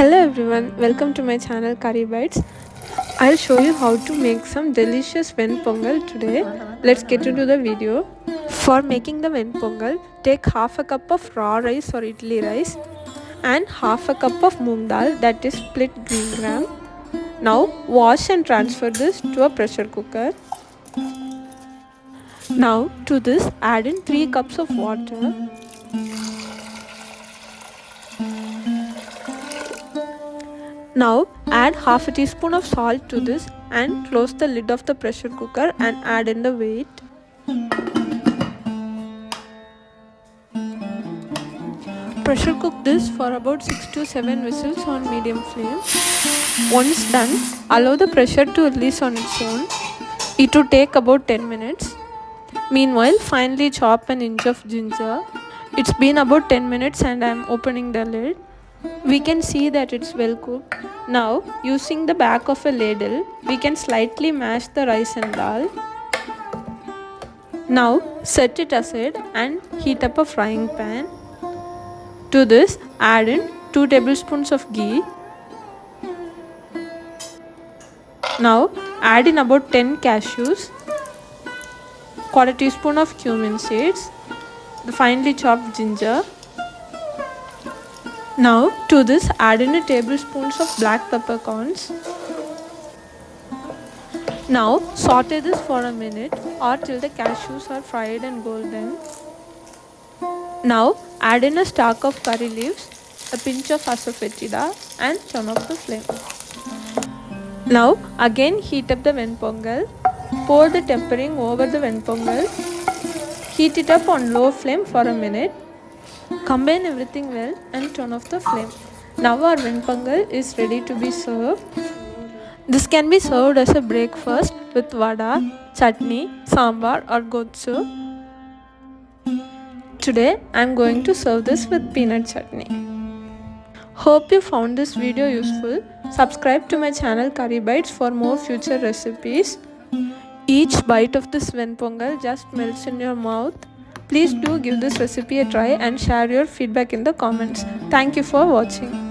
Hello everyone, welcome to my channel Curry Bites. I'll show you how to make some delicious Ven Pongal today. Let's get into the video. For making the Ven Pongal, take half a cup of raw rice or idli rice and half a cup of moong dal, that is split green gram. Now wash and transfer this to a pressure cooker. Now to this add in 3 cups of water. Now add half a teaspoon of salt to this and close the lid of the pressure cooker and add in the weight. Pressure cook this for about 6 to 7 whistles on medium flame. Once done, allow the pressure to release on its own. It will take about 10 minutes. Meanwhile, finely chop an inch of ginger. It's been about 10 minutes and I am opening the lid. We can see that it's well cooked. Now, using the back of a ladle, we can slightly mash the rice and dal. Now, set it aside and heat up a frying pan. To this, add in 2 tablespoons of ghee. Now, add in about 10 cashews, quarter teaspoon of cumin seeds, the finely chopped ginger. Now to this add in a tablespoons of black peppercorns. Now saute this for a minute or till the cashews are fried and golden. Now add in a stalk of curry leaves, a pinch of Asafoetida and turn off the flame. Now again heat up the Ven Pongal. Pour the tempering over the Ven Pongal. Heat it up on low flame for a minute. Combine everything well and turn off the flame. Now our Ven Pongal is ready to be served. This can be served as a breakfast with vada, chutney, sambar or Gothsu. Today I am going to serve this with peanut chutney. Hope you found this video useful. Subscribe to my channel Curry Bites for more future recipes. Each bite of this Ven Pongal just melts in your mouth. Please do give this recipe a try and share your feedback in the comments. Thank you for watching.